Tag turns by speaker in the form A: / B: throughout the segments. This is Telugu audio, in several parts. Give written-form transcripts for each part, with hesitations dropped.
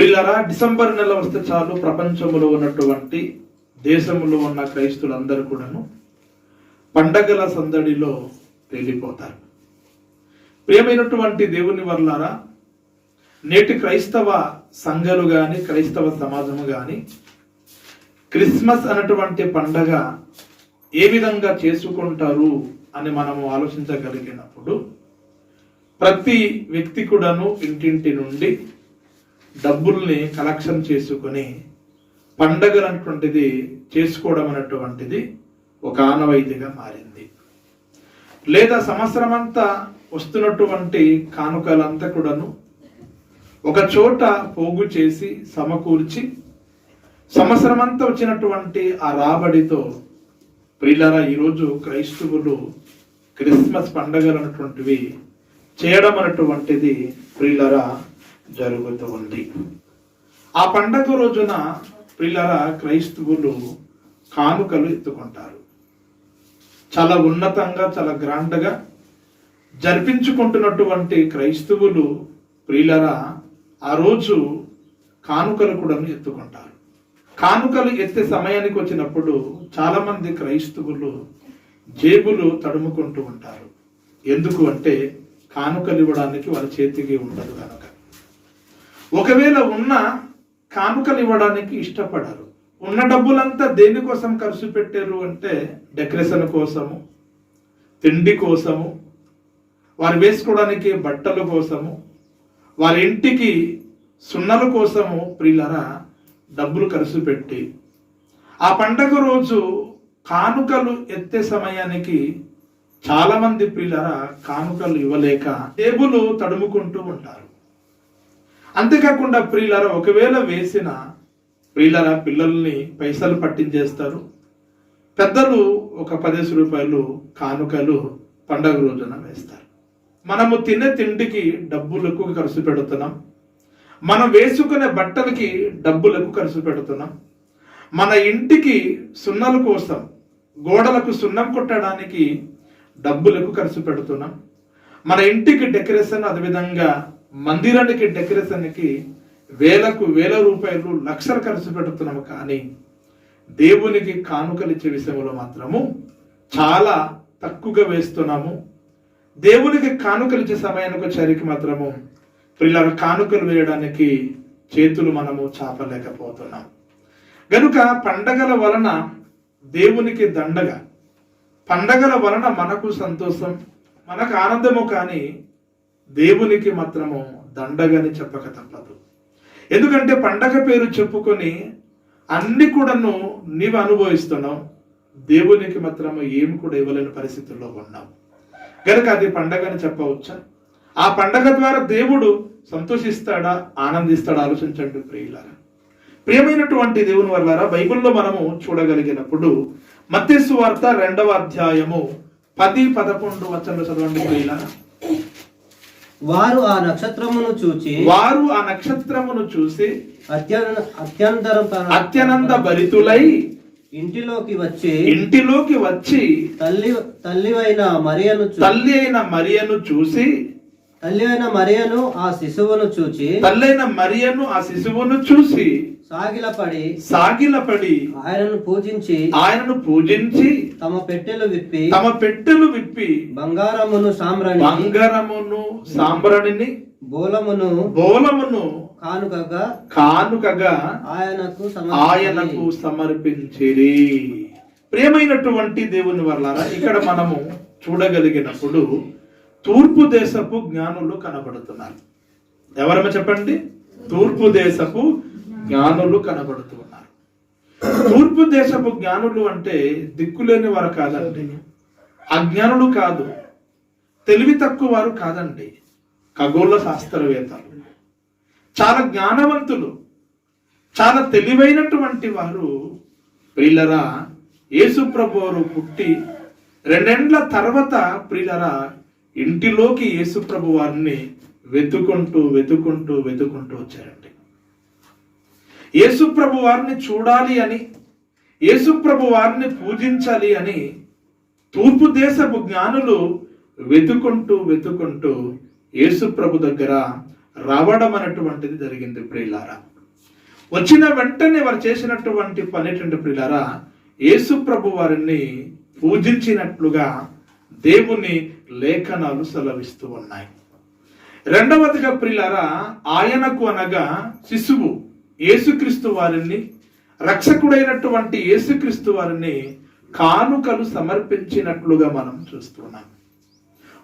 A: ప్రియులారా, డిసెంబర్ నెల వస్తే చాలు ప్రపంచంలో ఉన్నటువంటి దేశంలో ఉన్న క్రైస్తులందరూ కూడాను పండగల సందడిలో తేలిపోతారు. ప్రియమైనటువంటి దేవుని వర్లారా, నేటి క్రైస్తవ సంఘాలు గాని క్రైస్తవ సమాజము గాని క్రిస్మస్ అనేటువంటి పండగ ఏ విధంగా చేసుకుంటారు అని మనము ఆలోచించగలిగినప్పుడు ప్రతి వ్యక్తి కూడాను ఇంటింటి నుండి డబ్బుల్ని కలెక్షన్ చేసుకొని పండగలు అనేటువంటిది చేసుకోవడం అనేటువంటిది ఒక ఆనవాయితీగా మారింది. లేదా సంవత్సరం అంతా వస్తున్నటువంటి కానుకలంతా కూడాను ఒక చోట పోగు చేసి సమకూర్చి సంవత్సరం అంతా వచ్చినటువంటి ఆ రాబడితో ప్రియులారా, ఈరోజు క్రైస్తవులు క్రిస్మస్ పండగలు అనేటువంటివి చేయడం అనేటువంటిది ప్రియులారా జరుగుతూ ఉంది. ఆ పండగ రోజున ప్రియులారా క్రైస్తవులు కానుకలు ఎత్తుకుంటారు. చాలా ఉన్నతంగా చాలా గ్రాండ్గా జరిపించుకుంటున్నటువంటి క్రైస్తవులు ప్రియులారా ఆ రోజు కానుకలు కూడా ఎత్తుకుంటారు. కానుకలు ఎత్తే సమయానికి వచ్చినప్పుడు చాలా మంది క్రైస్తవులు జేబులు తడుముకుంటూ ఉంటారు. ఎందుకు అంటే కానుకలు ఇవ్వడానికి వాళ్ళ చేతికి ఉండదు కనుక. ఒకవేళ ఉన్న కానుకలు ఇవ్వడానికి ఇష్టపడరు. ఉన్న డబ్బులంతా దేనికోసం ఖర్చు పెట్టారు అంటే డెకరేషన్ కోసము, తిండి కోసము, వారు వేసుకోవడానికి బట్టల కోసము, వారి ఇంటికి సున్నల కోసము ప్రియులారా డబ్బులు ఖర్చు పెట్టి ఆ పండగ రోజు కానుకలు ఎత్తే సమయానికి చాలా మంది ప్రియులారా కానుకలు ఇవ్వలేక టేబుల్ తడుముకుంటూ ఉంటారు. అంతేకాకుండా ప్రియులారా ఒకవేళ వేసిన ప్రియులారా పిల్లల్ని పైసలు పట్టించేస్తారు. పెద్దలు ఒక 10 రూపాయలు కానుకలు పండగ రోజున వేస్తారు. మనము తినే తిండికి డబ్బులు ఎక్కువ ఖర్చు పెడుతున్నాం. మనం వేసుకునే బట్టలకి డబ్బులు ఎక్కువ ఖర్చు పెడుతున్నాం. మన ఇంటికి సున్నల కోసం గోడలకు సున్నం కొట్టడానికి డబ్బులు ఎక్కువ ఖర్చు పెడుతున్నాం. మన ఇంటికి డెకరేషన్, అదేవిధంగా మందిరానికి డెకరేషన్కి వేల రూపాయలు లక్షలు ఖర్చు పెడుతున్నాము. కానీ దేవునికి కానుకలు ఇచ్చే విషయంలో మాత్రము చాలా తక్కువగా వేస్తున్నాము. దేవునికి కానుకలు ఇచ్చే సమయానికి వచ్చేసరికి మాత్రము పిల్లల కానుకలు వేయడానికి చేతులు మనము చాపలేకపోతున్నాం. గనుక పండగల వలన దేవునికి దండగా, పండగల వలన మనకు సంతోషం, మనకు ఆనందము, కానీ దేవునికి మాత్రము దండగని చెప్పక తప్పదు. ఎందుకంటే పండగ పేరు చెప్పుకొని అన్ని కూడాను నీవు అనుభవిస్తున్నావు, దేవునికి మాత్రము ఏమి కూడా ఇవ్వలేని పరిస్థితుల్లో ఉన్నావు. కనుక అది పండగని చెప్పవచ్చా? ఆ పండగ ద్వారా దేవుడు సంతోషిస్తాడా, ఆనందిస్తాడా? ఆలోచించండి ప్రియులారా. ప్రియమైనటువంటి దేవుని వల్లారా, బైబిల్లో మనము చూడగలిగినప్పుడు మత్తయి సువార్త 2వ అధ్యాయము 10-11 వచనాలు చదవండి ప్రియులారా.
B: వారు ఆ నక్షత్రమును చూసి
A: అత్యనంద భరితులై ఇంటిలోకి వచ్చి
B: తల్లి అయిన
A: మరియను చూసి
B: ఆ శిశువును చూచి సాగిలపడి ఆయనను పూజించి తమ పెట్టెలు విప్పి బంగారమును సాంబ్రాణిని బోలమును కానుకగా ఆయనకు సమర్పించిరి. ప్రియమైనటువంటి దేవుని వల్లారా, ఇక్కడ మనము చూడగలిగినప్పుడు తూర్పు దేశపు జ్ఞానులు కనబడుతున్నారు. ఎవరమ్మా చెప్పండి? తూర్పు దేశపు జ్ఞానులు కనబడుతున్నారు. తూర్పు దేశపు జ్ఞానులు అంటే దిక్కులేని వారు కాదండి, అజ్ఞానులు కాదు, తెలివి తక్కువ వారు కాదండి, ఖగోళ శాస్త్రవేత్తలు, చాలా జ్ఞానవంతులు, చాలా తెలివైనటువంటి వారు. ప్రియులరా, యేసు ప్రభువు పుట్టి 2 ఏండ్ల తర్వాత ప్రియులరా ఇంటిలోకి యేసు ప్రభు వారిని వెతుకుంటూ వచ్చారండి. యేసు ప్రభు వారిని చూడాలి అని, యేసు ప్రభు వారిని పూజించాలి అని తూర్పు దేశపు జ్ఞానులు వెతుకుంటూ యేసు ప్రభు దగ్గర రావడం అనేటువంటిది జరిగింది ప్రియులారా.
A: వచ్చిన వెంటనే వారు చేసినటువంటి పని ఏంటంటే ప్రియులారా, యేసు ప్రభు వారిని పూజించినట్లుగా దేవుని లేఖనాలు సెలవిస్తూ ఉన్నాయి. రెండవదిగా ప్రియులారా, ఆయనకు అనగా శిశువు యేసుక్రీస్తు వారిని, రక్షకుడైనటువంటి యేసుక్రీస్తు వారిని కానుకలు సమర్పించినట్లుగా మనం చూస్తున్నాం.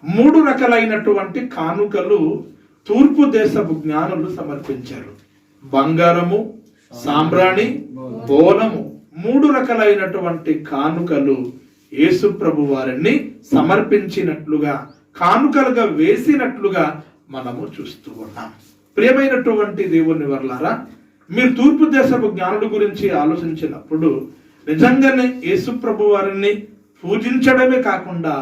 A: 3 రకాలైనటువంటి కానుకలు తూర్పు దేశపు జ్ఞానులు సమర్పించారు. బంగారము, సాంబ్రాణి, బోలము, 3 రకాలైనటువంటి కానుకలు యేసు ప్రభు వారిని సమర్పించినట్లుగా, కానుకలుగా వేసినట్లుగా మనము చూస్తూ ఉన్నాం. ప్రియమైనటువంటి దేవుని వర్లారా, మీరు తూర్పు దేశపు జ్ఞానుల గురించి ఆలోచించినప్పుడు నిజంగానే యేసు ప్రభు వారిని పూజించడమే కాకుండా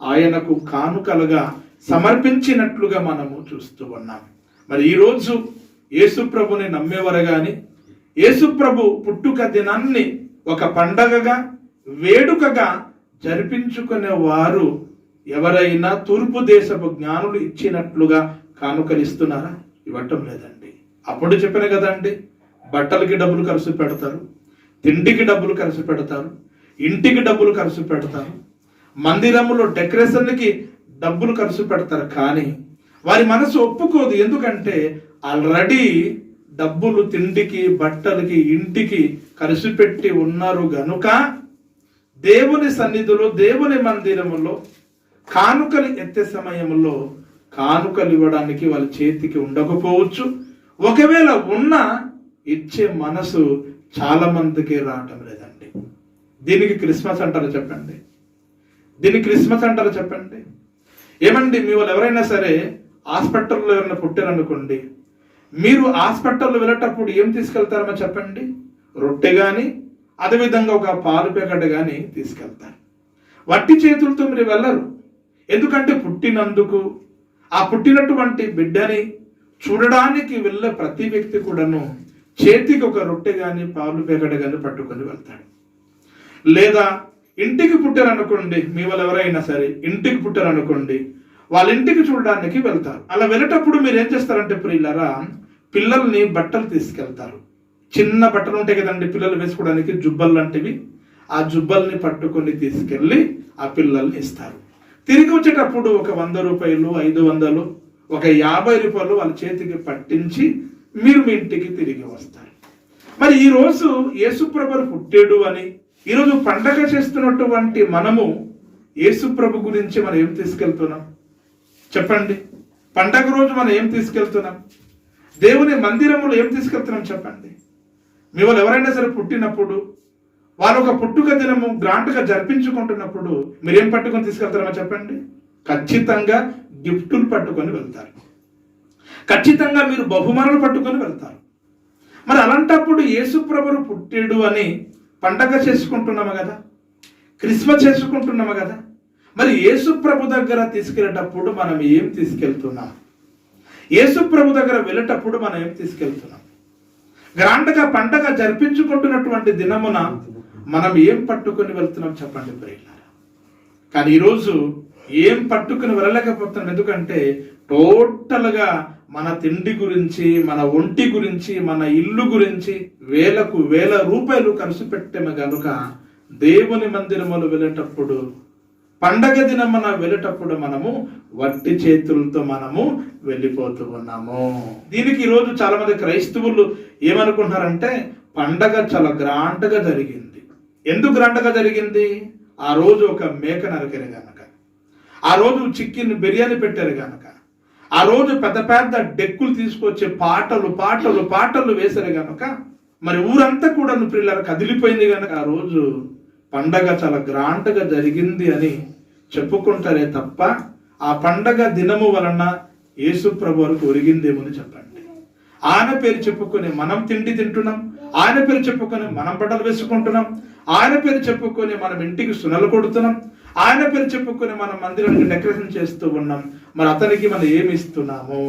A: ఆయనకు కానుకలుగా సమర్పించినట్లుగా మనము చూస్తూ ఉన్నాం. మరి ఈరోజు యేసు ప్రభుని నమ్మేవారు గాని, యేసు ప్రభు పుట్టుక దినాన్ని ఒక పండగగా, వేడుకగా జరిపించుకునే వారు ఎవరైనా తూర్పు దేశపు జ్ఞానులు ఇచ్చినట్లుగా కానుకలిస్తున్నారా? ఇవ్వటం లేదండి. అప్పుడు చెప్పిన కదండి, బట్టలకి డబ్బులు ఖర్చు పెడతారు, తిండికి డబ్బులు ఖర్చు పెడతారు, ఇంటికి డబ్బులు ఖర్చు పెడతారు, మందిరములో డెకరేషన్కి డబ్బులు ఖర్చు పెడతారు. కానీ వారి మనసు ఒప్పుకోదు. ఎందుకంటే ఆల్రెడీ డబ్బులు తిండికి, బట్టలకి, ఇంటికి ఖర్చు పెట్టి ఉన్నారు గనుక దేవుని సన్నిధిలో, దేవుని మందిరములో కానుకలు ఎత్తే సమయంలో కానుకలు ఇవ్వడానికి వాళ్ళ చేతికి ఉండకపోవచ్చు. ఒకవేళ ఉన్నా ఇచ్చే మనసు చాలా మందికి రావటం లేదండి. దీనికి క్రిస్మస్ అంటారు చెప్పండి? దీనికి క్రిస్మస్ అంటారు చెప్పండి? ఏమండి, మీ వాళ్ళు ఎవరైనా సరే హాస్పిటల్లో ఎవరైనా పుట్టారనుకోండి, మీరు హాస్పిటల్లో వెళ్ళేటప్పుడు ఏం తీసుకెళ్తారో చెప్పండి? రొట్టె కానీ, అదేవిధంగా ఒక పాలు ప్యాకెట్ కానీ తీసుకెళ్తారు. వట్టి చేతులతో మీరు వెళ్ళరు. ఎందుకంటే పుట్టినందుకు, ఆ పుట్టినటువంటి బిడ్డని చూడడానికి వెళ్ళే ప్రతి వ్యక్తి కూడాను చేతికి ఒక రొట్టె కానీ, పాలు ప్యాకెట్ కానీ పట్టుకొని వెళ్తాడు. లేదా ఇంటికి పుట్టారనుకోండి, మీ వాళ్ళు ఎవరైనా సరే ఇంటికి పుట్టారనుకోండి, వాళ్ళ ఇంటికి చూడడానికి వెళ్తారు. అలా వెళ్ళేటప్పుడు మీరు ఏం చేస్తారంటే ప్రియులారా, పిల్లల్ని బట్టలు తీసుకెళ్తారు. చిన్న బట్టలు ఉంటాయి కదండి పిల్లలు వేసుకోవడానికి, జుబ్బలు లాంటివి. ఆ జుబ్బల్ని పట్టుకొని తీసుకెళ్ళి ఆ పిల్లల్ని ఇస్తారు. తిరిగి వచ్చేటప్పుడు ఒక 100 రూపాయలు, 500, ఒక 50 రూపాయలు వాళ్ళ చేతికి పట్టించి మీరు మీ ఇంటికి తిరిగి వస్తారు. మరి ఈరోజు యేసుప్రభు పుట్టాడు అని ఈరోజు పండగ చేస్తున్నటువంటి మనము యేసుప్రభు గురించి మనం ఏం తీసుకెళ్తున్నాం చెప్పండి? పండగ రోజు మనం ఏం తీసుకెళ్తున్నాం? దేవుని మందిరములో ఏం తీసుకెళ్తున్నాం చెప్పండి? మీ వాళ్ళు ఎవరైనా సరే పుట్టినప్పుడు, వాళ్ళు ఒక పుట్టుక దినము గ్రాండ్గా జరిపించుకుంటున్నప్పుడు మీరేం పట్టుకొని తీసుకెళ్తారో చెప్పండి? ఖచ్చితంగా గిఫ్టులు పట్టుకొని వెళ్తారు. ఖచ్చితంగా మీరు బహుమానాలు పట్టుకొని వెళ్తారు. మరి అలాంటప్పుడు యేసుప్రభువు పుట్టాడు అని పండగ చేసుకుంటున్నాము కదా, క్రిస్మస్ చేసుకుంటున్నాము కదా. మరి యేసుప్రభు దగ్గర తీసుకెళ్ళేటప్పుడు మనం ఏం తీసుకెళ్తున్నాం? యేసుప్రభు దగ్గర వెళ్ళేటప్పుడు మనం ఏం తీసుకెళ్తున్నాం? గ్రాండ్గా పండగ జరిపించుకుంటున్నటువంటి దినమున మనం ఏం పట్టుకొని వెళ్తున్నాం చెప్పండి ప్రియులారా? కానీ ఈరోజు ఏం పట్టుకుని వెళ్ళలేకపోతున్నాం. ఎందుకంటే టోటల్గా మన తిండి గురించి, మన ఒంటి గురించి, మన ఇల్లు గురించి వేలకు వేల రూపాయలు ఖర్చు పెట్టాము కనుక దేవుని మందిరములు వెళ్ళేటప్పుడు, పండగ దినమున వెళ్ళేటప్పుడు మనము వట్టి చేతులతో మనము వెళ్ళిపోతూ ఉన్నాము. దీనికి ఈరోజు చాలా మంది క్రైస్తవులు ఏమనుకుంటున్నారంటే పండగ చాలా గ్రాండ్గా జరిగింది. ఎందుకు గ్రాండ్గా జరిగింది? ఆ రోజు ఒక మేక నరికారు గనక, ఆ రోజు చికెన్ బిర్యానీ పెట్టారు గనక, ఆ రోజు పెద్ద పెద్ద డెక్కులు తీసుకొచ్చి పాటలు పాటలు పాటలు వేశారు గనక మరి ఊరంతా కూడా పిల్లలు కదిలిపోయింది గనక ఆ రోజు పండగ చాలా గ్రాండ్గా జరిగింది అని చెప్పుకుంటారే తప్ప ఆ పండగ దినము వలన యేసు ప్రభు వరకు ఒరిగిందేమని చెప్పండి. ఆయన పేరు చెప్పుకొని మనం తిండి తింటున్నాం, ఆయన పేరు చెప్పుకొని మనం బట్టలు వేసుకుంటున్నాం, ఆయన పేరు చెప్పుకొని మనం ఇంటికి సునలు కొడుతున్నాం, ఆయన పేరు చెప్పుకొని మనం మందిరానికి డెకరేషన్ చేస్తూ ఉన్నాం. మరి అతనికి మనం ఏమి ఇస్తున్నాము?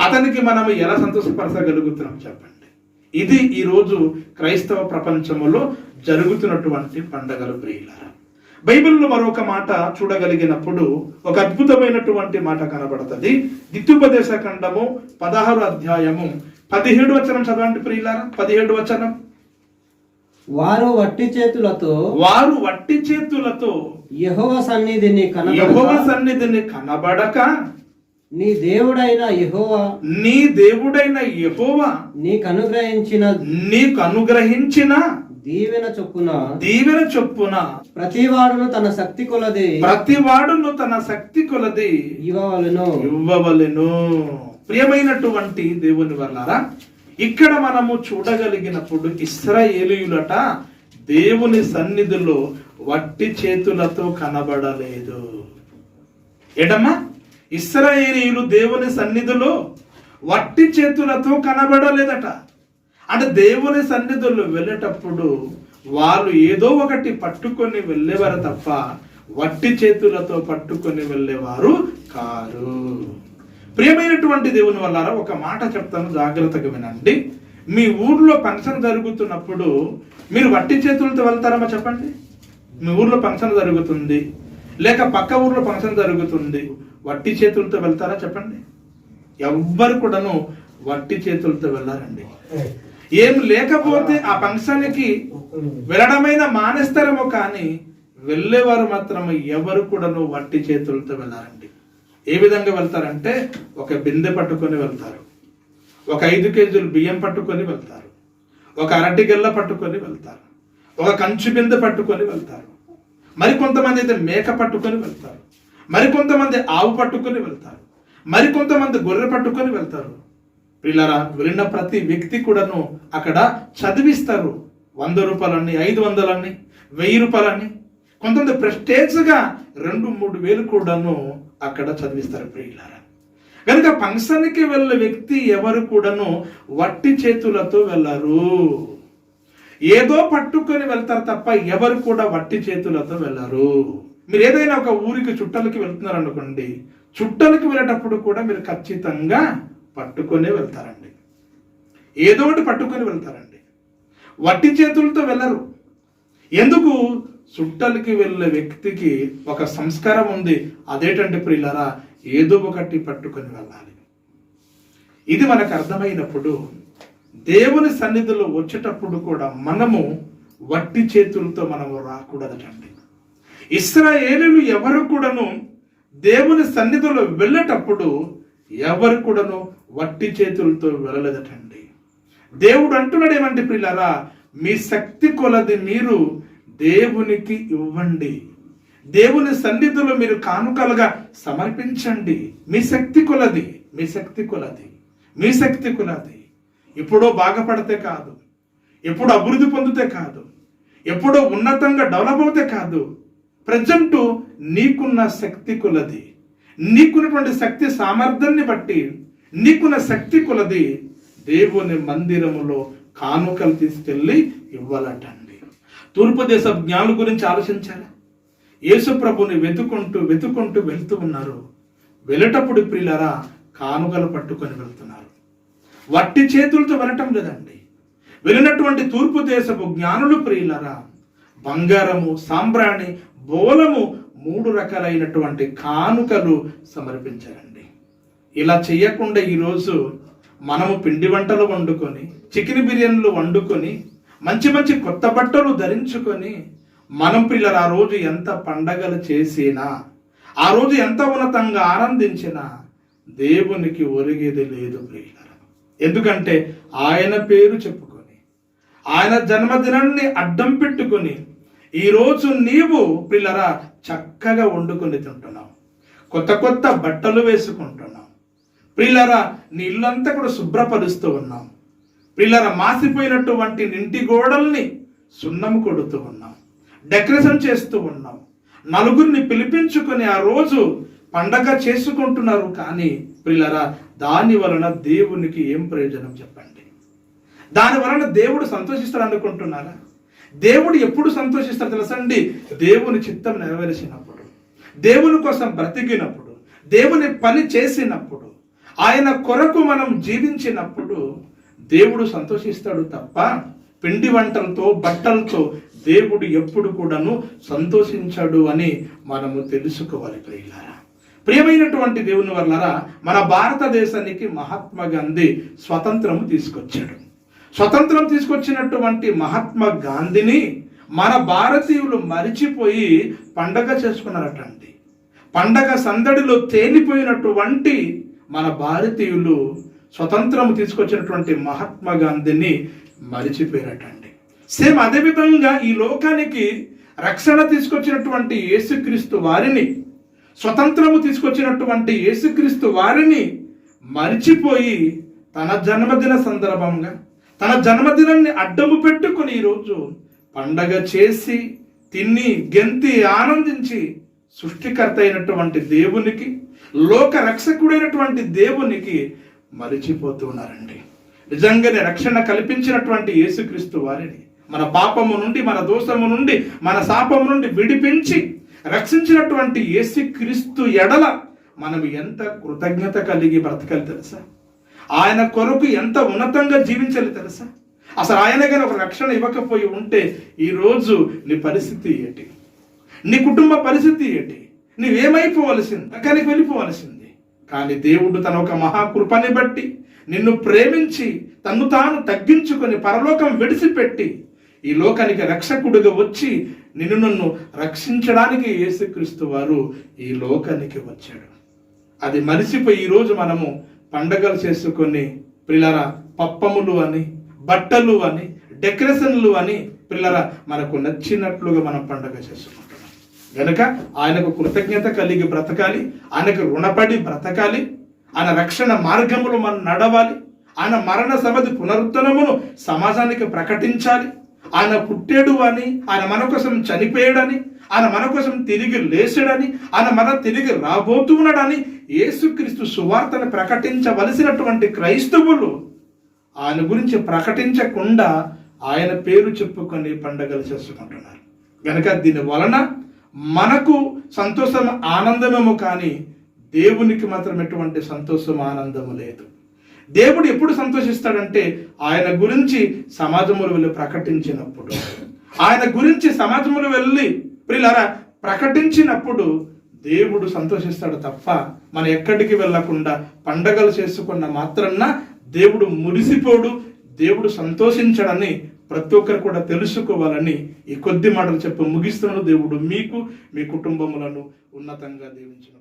A: అతనికి మనం ఎలా సంతోషపరచగలుగుతున్నాం చెప్పండి? ఇది ఈరోజు క్రైస్తవ ప్రపంచంలో జరుగుతున్నటువంటి పండగలు ప్రియులారా. బైబిల్లో మరొక మాట చూడగలిగినప్పుడు ఒక అద్భుతమైనటువంటి మాట కనబడుతుంది. ద్వితీయోపదేశ ఖండము 16వ అధ్యాయము 17 వచనం చదవండి ప్రియులారా. 17 వచనం.
C: వారు వట్టి చేతులతో
A: యెహోవా సన్నిధిని కనబడక
C: నీ దేవుడైన
A: యెహోవా
C: నీకు అనుగ్రహించిన దీవెన
A: చొప్పున
C: ప్రతివాడును తన శక్తి కొలది
A: ఇవ్వవలెను. ప్రియమైనటువంటి దేవుని వల్లారా, ఇక్కడ మనము చూడగలిగినప్పుడు ఇశ్రాయేలీయులట దేవుని సన్నిధిలో వట్టి చేతులతో కనబడలేదు. ఎడమా, ఇశ్రాయేలీయులు దేవుని సన్నిధిలో వట్టి చేతులతో కనబడలేదట. అంటే దేవుని సన్నిధిలో వెళ్ళేటప్పుడు వాళ్ళు ఏదో ఒకటి పట్టుకొని వెళ్ళేవారు తప్ప వట్టి చేతులతో పట్టుకొని వెళ్ళేవారు కారు. ప్రియమైనటువంటి దేవుని వల్ల ఒక మాట చెప్తాను, జాగ్రత్తగా వినండి. మీ ఊర్లో ఫంక్షన్ జరుగుతున్నప్పుడు మీరు వట్టి చేతులతో వెళ్తారమ్మా చెప్పండి. మీ ఊర్లో ఫంక్షన్ జరుగుతుంది, లేక పక్క ఊర్లో ఫంక్షన్ జరుగుతుంది, వట్టి చేతులతో వెళ్తారా చెప్పండి? ఎవ్వరు కూడాను వట్టి చేతులతో వెళ్ళారండి. ఏం లేకపోతే ఆ ఫంక్షన్కి వెళ్ళడమైనా మానేస్తారేమో, కానీ వెళ్ళేవారు మాత్రం ఎవరు కూడాను వట్టి చేతులతో వెళ్ళారండి. ఏ విధంగా వెళ్తారంటే, ఒక బిందె పట్టుకొని వెళ్తారు, ఒక 5 కేజీలు బియ్యం పట్టుకొని వెళ్తారు, ఒక అరటి గెల్ల పట్టుకొని వెళ్తారు, ఒక కంచు బిందె పట్టుకొని వెళ్తారు, మరికొంతమంది అయితే మేక పట్టుకొని వెళ్తారు, మరికొంతమంది ఆవు పట్టుకొని వెళ్తారు, మరికొంతమంది గొర్రె పట్టుకొని వెళ్తారు. పిల్లరా, వెళ్ళిన ప్రతి వ్యక్తి కూడాను అక్కడ చదివిస్తారు. 100 రూపాయలని, 500 1000 రూపాయలని, కొంతమంది ప్రెస్టేజ్గా 2-3 వేలు కూడాను అక్కడ చదివిస్తారు ప్రియులారా. కనుక ఫంక్షన్కి వెళ్ళే వ్యక్తి ఎవరు కూడాను వట్టి చేతులతో వెళ్ళరు, ఏదో పట్టుకొని వెళ్తారు తప్ప ఎవరు కూడా వట్టి చేతులతో వెళ్ళరు. మీరు ఏదైనా ఒక ఊరికి చుట్టాలకి వెళ్తున్నారు అనుకోండి, చుట్టాలకి వెళ్ళేటప్పుడు కూడా మీరు ఖచ్చితంగా పట్టుకొని వెళ్తారండి, ఏదో ఒకటి పట్టుకొని వెళ్తారండి, వట్టి చేతులతో వెళ్ళరు. ఎందుకు? చుట్టాలకి వెళ్ళే వ్యక్తికి ఒక సంస్కారం ఉంది, అదేంటంటే ప్రియులారా, ఏదో ఒకటి పట్టుకొని వెళ్ళాలి. ఇది మనకు అర్థమైనప్పుడు దేవుని సన్నిధిలో వచ్చేటప్పుడు కూడా మనము వట్టి చేతులతో మనము రాకూడదటండి. ఇశ్రాయేలీయులు ఎవరు కూడాను దేవుని సన్నిధిలో వెళ్ళేటప్పుడు ఎవరు కూడాను వట్టి చేతులతో వెళ్ళలేదటండి. దేవుడు అంటున్నాడు ఏమంటే ప్రియులారా, మీ శక్తి కొలది మీరు దేవునికి ఇవ్వండి, దేవుని సన్నిధిలో మీరు కానుకలుగా సమర్పించండి. మీ శక్తి కొలది, మీ శక్తి కొలది, మీ శక్తి కొలది. ఎప్పుడో బాగుపడితే కాదు, ఎప్పుడో అభివృద్ధి పొందితే కాదు, ఎప్పుడో ఉన్నతంగా డెవలప్ అవుతే కాదు, ప్రజెంట్ నీకున్న శక్తి కొలది, నీకున్నటువంటి శక్తి సామర్థ్యాన్ని బట్టి నీకున్న శక్తి కొలది దేవుని మందిరములో కానుకలు తీసుకెళ్ళి ఇవ్వాలటండి. తూర్పు దేశ జ్ఞానుల గురించి ఆలోచించారా? యేసు ప్రభుని వెతుకుంటూ వెళ్తూ ఉన్నారు. వెళ్ళేటప్పుడు ప్రియులారా కానుకలు పట్టుకొని వెళ్తున్నారు, వట్టి చేతులతో వెళ్ళటం లేదండి. వెళ్ళినటువంటి తూర్పు దేశపు జ్ఞానులు ప్రియులారా బంగారము, సాంబ్రాణి, బోలము 3 రకాలైనటువంటి కానుకలు సమర్పించారండి. ఇలా చేయకుండా ఈరోజు మనము పిండి వంటలు వండుకొని, చికెన్ బిర్యానీలు వండుకొని, మంచి మంచి కొత్త బట్టలు ధరించుకొని మనం పిల్లలు ఆ రోజు ఎంత పండగలు చేసినా, ఆ రోజు ఎంత ఉన్నతంగా ఆనందించినా దేవునికి ఒరిగేది లేదు ప్రియులారా. ఎందుకంటే ఆయన పేరు చెప్పుకొని, ఆయన జన్మదినాన్ని అడ్డం పెట్టుకొని ఈరోజు నీవు పిల్లరా చక్కగా వండుకొని తింటున్నావు, కొత్త కొత్త బట్టలు వేసుకుంటున్నావు ప్రియులారా, నీ ఇల్లంతా కూడా శుభ్రపరుస్తూ ఉన్నాం ప్రియులారా, మాసిపోయినటువంటి ఇంటి గోడల్ని సున్నం కొడుతూ ఉన్నాం, డెకరేషన్ చేస్తూ ఉన్నాం, నలుగురిని పిలిపించుకొని ఆ రోజు పండగ చేసుకుంటున్నారు. కానీ ప్రియులారా దాని వలన దేవునికి ఏం ప్రయోజనం చెప్పండి? దాని వలన దేవుడు సంతోషిస్తాడు అనుకుంటున్నారా? దేవుడు ఎప్పుడు సంతోషిస్తాడు తెలుసండి? దేవుని చిత్తం నెరవేర్చినప్పుడు, దేవుని కోసం బ్రతికినప్పుడు, దేవుని పని చేసినప్పుడు, ఆయన కొరకు మనం జీవించినప్పుడు దేవుడు సంతోషిస్తాడు తప్ప పిండి వంటలతో, బట్టలతో దేవుడు ఎప్పుడు కూడాను సంతోషించాడు అని మనము తెలుసుకోవాలి ప్రియులారా. ప్రియమైనటువంటి దేవుని వల్లరా మన భారతదేశానికి మహాత్మా గాంధీ స్వతంత్రము తీసుకొచ్చాడు. స్వతంత్రం తీసుకొచ్చినటువంటి మహాత్మా గాంధీని మన భారతీయులు మరిచిపోయి పండగ చేసుకున్నారటండి. పండగ సందడిలో తేలిపోయినటువంటి మన భారతీయులు స్వతంత్రం తీసుకొచ్చినటువంటి మహాత్మా గాంధీని మరిచిపోయారటండి. సేమ్ అదేవిధంగా ఈ లోకానికి రక్షణ తీసుకొచ్చినటువంటి యేసుక్రీస్తు వారిని, స్వతంత్రము తీసుకొచ్చినటువంటి యేసుక్రీస్తు వారిని మరిచిపోయి తన జన్మదిన సందర్భంగా తన జన్మదినాన్ని అడ్డము పెట్టుకుని ఈరోజు పండగ చేసి తిని గెంతి ఆనందించి సృష్టికర్త అయినటువంటి దేవునికి, లోక రక్షకుడైనటువంటి దేవునికి మరిచిపోతున్నారండి. నిజంగానే రక్షణ కల్పించినటువంటి యేసుక్రీస్తు వారిని మన పాపము నుండి, మన దోషము నుండి, మన శాపము నుండి విడిపించి రక్షించినటువంటి యేసుక్రీస్తు ఎడల మనం ఎంత కృతజ్ఞత కలిగి బ్రతకాలి తెలుసా? ఆయన కొరకు ఎంత ఉన్నతంగా జీవించాలి తెలుసా? అసలు ఆయన కానీ ఒక రక్షణ ఇవ్వకపోయి ఉంటే ఈరోజు నీ పరిస్థితి ఏంటి? నీ కుటుంబ పరిస్థితి ఏంటి? నీవేమైపోవలసింది, నరకానికి వెళ్ళిపోవలసింది. కానీ దేవుడు తన ఒక మహాకృపని బట్టి నిన్ను ప్రేమించి తన్ను తాను తగ్గించుకొని పరలోకం విడిచిపెట్టి ఈ లోకానికి రక్షకుడుగా వచ్చి నన్ను రక్షించడానికి యేసుక్రీస్తు వారు ఈ లోకానికి వచ్చాడు. అది మరిచిపోయి ఈరోజు మనము పండగలు చేసుకొని పిల్లరా పప్పములు అని, బట్టలు అని, డెకరేషన్లు అని పిల్లరా మనకు నచ్చినట్లుగా మనం పండగ చేసుకుంటున్నాం. గనుక ఆయనకు కృతజ్ఞత కలిగి బ్రతకాలి, ఆయనకు రుణపడి బ్రతకాలి, ఆయన రక్షణ మార్గములు మనం నడవాలి, ఆయన మరణ సమాధి పునరుద్ధరణమును సమాజానికి ప్రకటించాలి. ఆయన పుట్టాడు అని, ఆయన మన కోసం చనిపోయాడని, ఆయన మన కోసం తిరిగి లేచాడని, ఆయన మన తిరిగి రాబోతున్నాడని యేసుక్రీస్తు సువార్తను ప్రకటించవలసినటువంటి క్రైస్తవులు ఆయన గురించి ప్రకటించకుండా ఆయన పేరు చెప్పుకొని పండగలు చేసుకుంటున్నారు. కనుక దీని వలన మనకు సంతోషం ఆనందమేమో కానీ దేవునికి మాత్రం ఎటువంటి సంతోషం ఆనందము లేదు. దేవుడు ఎప్పుడు సంతోషిస్తాడంటే ఆయన గురించి సమాజంలో వెళ్ళి ప్రకటించినప్పుడు, ఆయన గురించి సమాజంలో వెళ్ళి ప్రియులారా ప్రకటించినప్పుడు దేవుడు సంతోషిస్తాడు తప్ప మనం ఎక్కడికి వెళ్ళకుండా పండగలు చేసుకున్న మాత్రాన దేవుడు మురిసిపోడు, దేవుడు సంతోషించడని ప్రతి ఒక్కరు కూడా తెలుసుకోవాలని ఈ కొద్ది మాటలు చెప్పి ముగిస్తున్నాను. దేవుడు మీకు, మీ కుటుంబములను ఉన్నతంగా దీవించును.